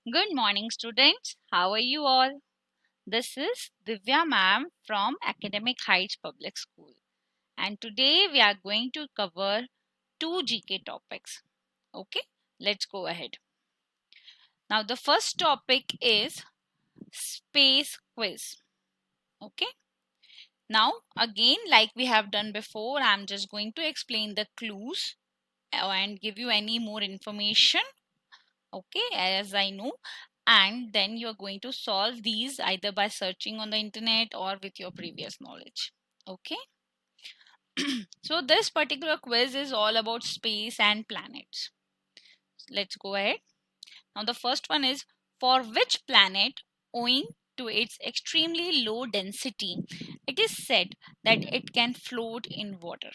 Good morning, students. How are you all? This is Divya ma'am from Academic Heights Public School, and today we are going to cover two GK topics. Okay, let's go ahead. Now, the first topic is space quiz. Okay, now again, like we have done before, I'm just going to explain the clues and give you any more information, okay, as I know, and then you're going to solve these either by searching on the internet or with your previous knowledge. Okay, so this particular quiz is all about space and planets. Let's go ahead. Now the first one is, for which planet, owing to its extremely low density, it is said that it can float in water?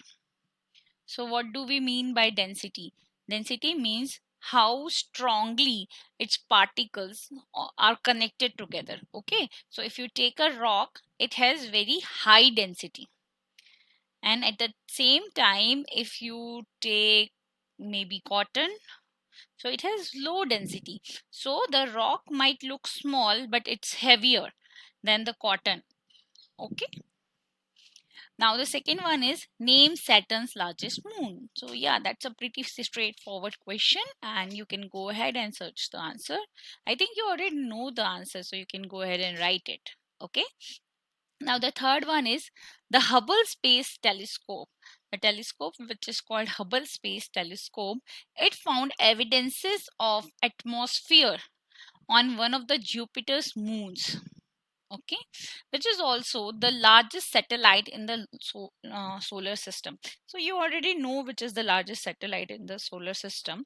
So, what do we mean by density? Density means how strongly its particles are connected together. Okay, so if you take a rock, it has very high density, and at the same time, if you take maybe cotton, so it has low density. So the rock might look small, but it's heavier than the cotton. Okay. Now the second one is, name Saturn's largest moon. So yeah, that's a pretty straightforward question, and you can go ahead and search the answer. I think you already know the answer, so you can go ahead and write it. Okay. Now the third one is the Hubble Space Telescope. The telescope, which is called Hubble Space Telescope, it found evidences of atmosphere on one of the Jupiter's moons. Okay, which is also the largest satellite in the solar system. So you already know which is the largest satellite in the solar system,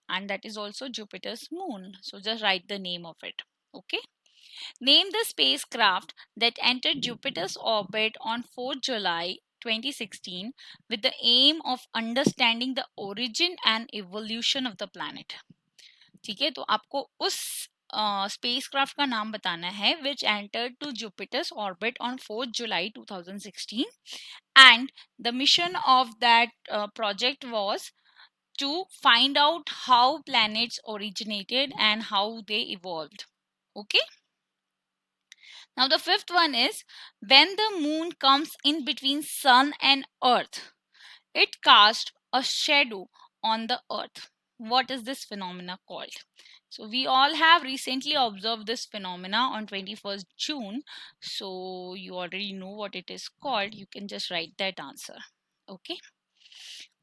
and that is also Jupiter's moon. So just write the name of it. Okay, name the spacecraft that entered Jupiter's orbit on 4th July 2016 with the aim of understanding the origin and evolution of the planet. ठीक है, तो आपको उस spacecraft का नाम बताना है which entered to Jupiter's orbit on 4th July 2016, and the mission of that project was to find out how planets originated and how they evolved. Okay, now the fifth one is, when the moon comes in between sun and earth, it casts a shadow on the earth. What is this phenomena called? So we all have recently observed this phenomena on 21st June. So you already know what it is called. You can just write that answer. Okay.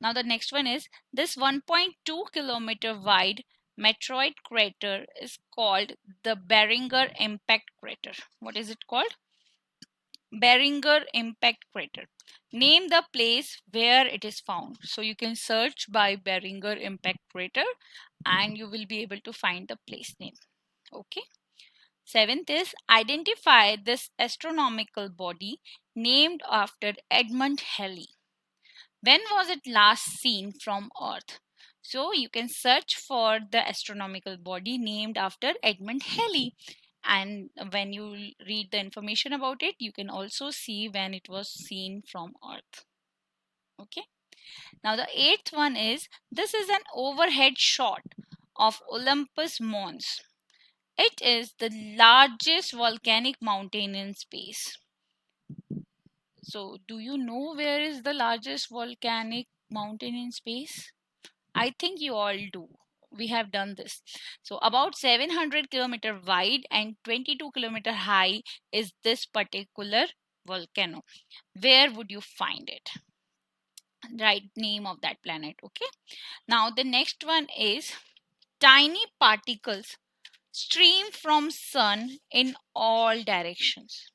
Now the next one is, this 1.2 kilometer wide meteoroid crater is called the Beringer Impact Crater. What is it called? Beringer Impact Crater. Name the place where it is found. So you can search by Beringer Impact Crater and you will be able to find the place name. Okay. Seventh is, identify this astronomical body named after Edmund Halley. When was it last seen from Earth? So you can search for the astronomical body named after Edmund Halley. And when you read the information about it, you can also see when it was seen from Earth. Okay. Now the eighth one is, this is an overhead shot of Olympus Mons. It is the largest volcanic mountain in space. So, do you know where is the largest volcanic mountain in space? I think you all do. We have done this. So, about 700-kilometer wide and 22-kilometer high is this particular volcano. Where would you find it? Right name of that planet. Okay. Now, the next one is, tiny particles stream from sun in all directions.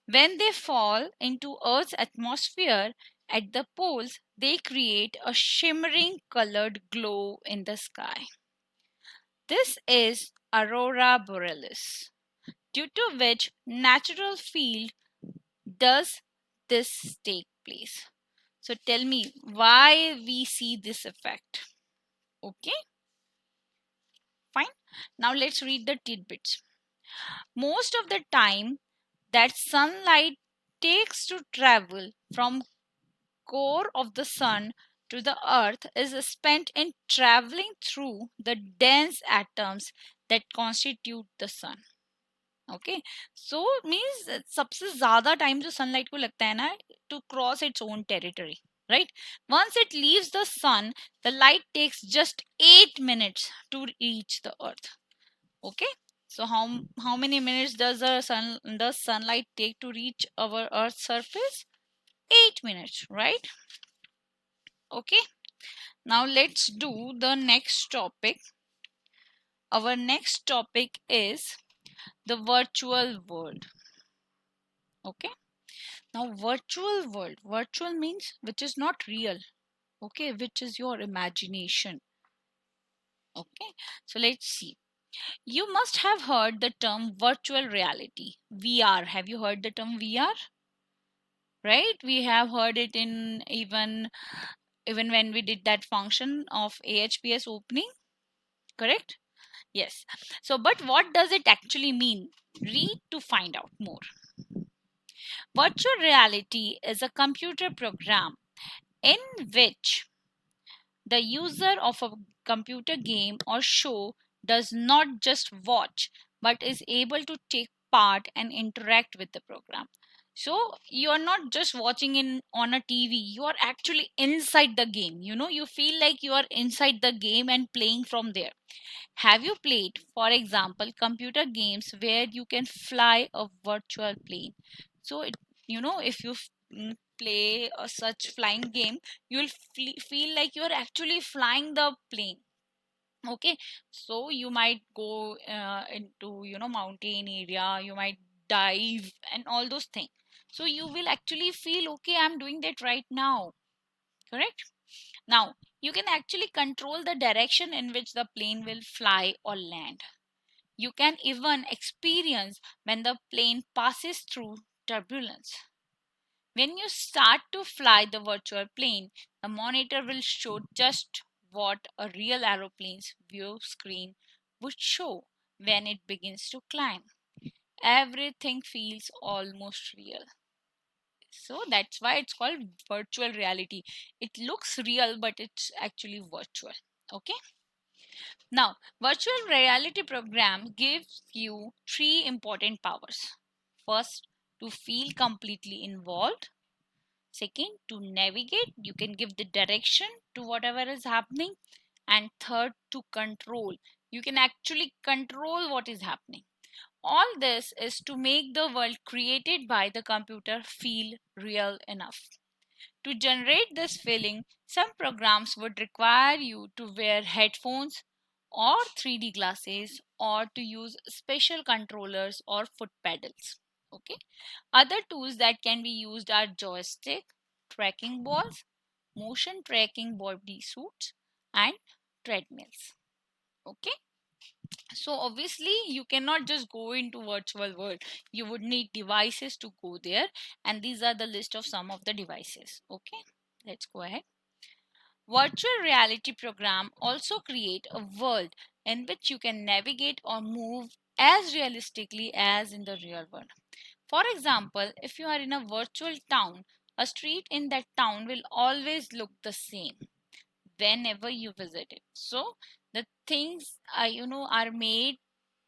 When they fall into Earth's atmosphere at the poles, they create a shimmering colored glow in the sky. This is aurora borealis, due to which natural field does this take place. So tell me why we see this effect. Okay, fine. Now let's read the tidbits. Most of the time that sunlight takes to travel from core of the sun to the earth is spent in traveling through the dense atoms that constitute the sun. Okay, so means सबसे ज़्यादा time जो sunlight को लगता है ना to cross its own territory, right? Once it leaves the sun, the light takes just 8 minutes to reach the earth. Okay, so how many minutes does the sunlight take to reach our earth's surface? 8 minutes, right? Okay, now let's do the next topic. Our next topic is the virtual world. Okay, now virtual means which is not real, okay, which is your imagination. Okay, so let's see. You must have heard the term virtual reality, VR. Have you heard the term VR? Right, we have heard it in even when we did that function of AHPS opening, correct? Yes. So but what does it actually mean? Read to find out more. Virtual reality is a computer program in which the user of a computer game or show does not just watch but is able to take part and interact with the program. So you are not just watching in on a TV, you are actually inside the game. You feel like you are inside the game and playing from there. Have you played, for example, computer games where you can fly a virtual plane? So, if you play a such flying game, you'll feel like you're actually flying the plane. Okay, so you might go into, mountain area, you might dive and all those things. So you will actually feel, okay, I'm doing that right now. Correct? Now, you can actually control the direction in which the plane will fly or land. You can even experience when the plane passes through turbulence. When you start to fly the virtual plane, the monitor will show just what a real aeroplane's view screen would show when it begins to climb. Everything feels almost real. So that's why it's called virtual reality. It looks real, but it's actually virtual. Okay. Now, virtual reality program gives you three important powers. First, to feel completely involved. Second, to navigate. You can give the direction to whatever is happening. And third, to control. You can actually control what is happening. All this is to make the world created by the computer feel real enough. To generate this feeling, some programs would require you to wear headphones or 3D glasses or to use special controllers or foot pedals. Okay. Other tools that can be used are joystick, tracking balls, motion tracking body suits, and treadmills. Okay. So obviously you cannot just go into virtual world. You would need devices to go there, and these are the list of some of the devices. Okay, let's go ahead. Virtual reality program also create a world in which you can navigate or move as realistically as in the real world. For example, if you are in a virtual town, a street in that town will always look the same whenever you visit it. So the things are made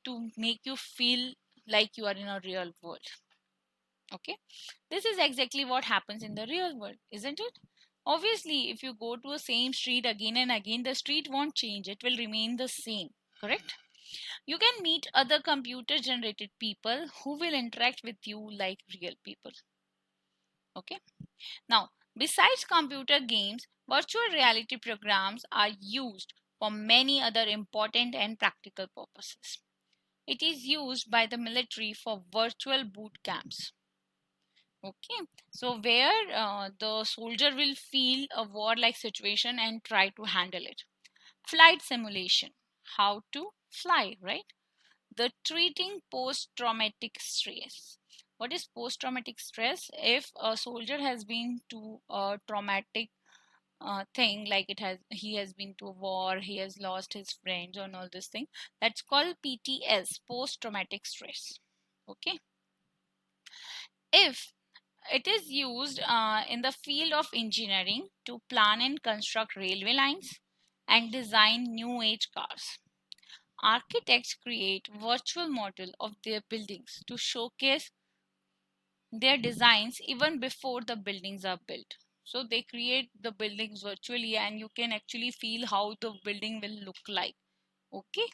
to make you feel like you are in a real world. Okay, this is exactly what happens in the real world, isn't it? Obviously, if you go to a same street again and again, the street won't change, it will remain the same. Correct? You can meet other computer generated people who will interact with you like real people. Okay, now besides computer games, virtual reality programs are used for many other important and practical purposes. It is used by the military for virtual boot camps. Okay, so where the soldier will feel a war like situation and try to handle it. Flight simulation, how to fly, right? The treating post traumatic stress. What is post traumatic stress? If a soldier has been to a traumatic thing, like he has been to a war, he has lost his friends and all this thing, that's called PTS, post traumatic stress. Okay, if it is used in the field of engineering to plan and construct railway lines and design new age cars. Architects create virtual model of their buildings to showcase their designs even before the buildings are built. So they create the buildings virtually and you can actually feel how the building will look like. Okay,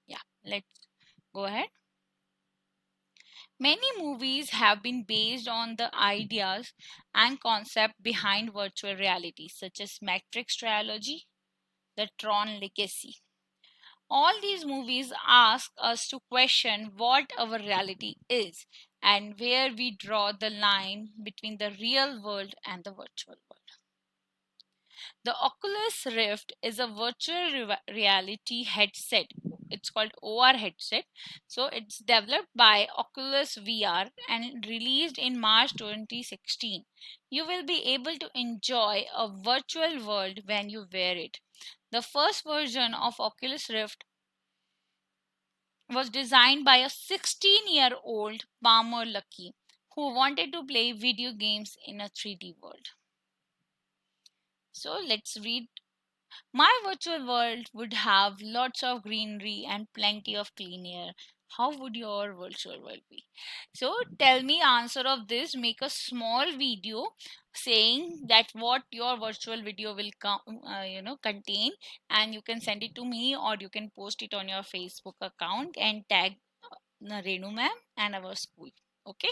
yeah, let's go ahead. Many movies have been based on the ideas and concept behind virtual reality, such as Matrix Trilogy, The Tron Legacy. All these movies ask us to question what our reality is and where we draw the line between the real world and the virtual world. The Oculus Rift is a virtual reality headset. It's called OR headset. So it's developed by Oculus VR and released in March 2016. You will be able to enjoy a virtual world when you wear it. The first version of Oculus Rift was designed by a 16-year-old Palmer Luckey who wanted to play video games in a 3D world. So let's read. My virtual world would have lots of greenery and plenty of clean air. How would your virtual world be? So tell me answer of this. Make a small video saying that what your virtual video will contain, and you can send it to me or you can post it on your Facebook account and tag Renu ma'am and our school. Okay.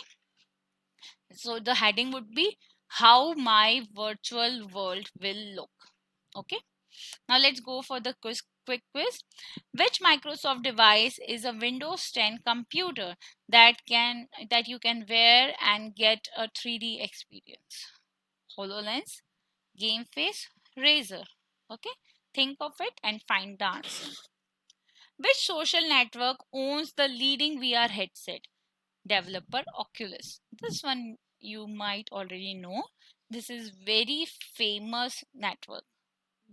So the heading would be how my virtual world will look. Okay. Now let's go for the quick quiz. Which Microsoft device is a Windows 10 computer that you can wear and get a 3D experience? HoloLens, GameFace, Razer. Okay, think of it and find the answer. Which social network owns the leading VR headset? Developer Oculus. This one you might already know. This is very famous network.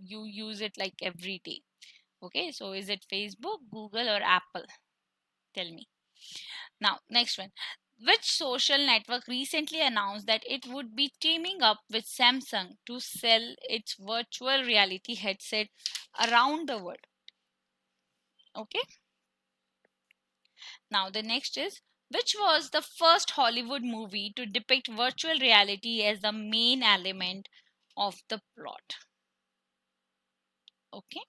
You use it like every day. Okay, so is it Facebook, Google, or Apple? Tell me. Now, next one. Which social network recently announced that it would be teaming up with Samsung to sell its virtual reality headset around the world? Okay, now the next is, which was the first Hollywood movie to depict virtual reality as the main element of the plot? Okay.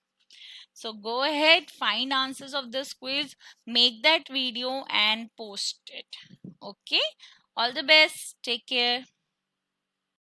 So go ahead, find answers of this quiz, make that video and post it. Okay. All the best. Take care.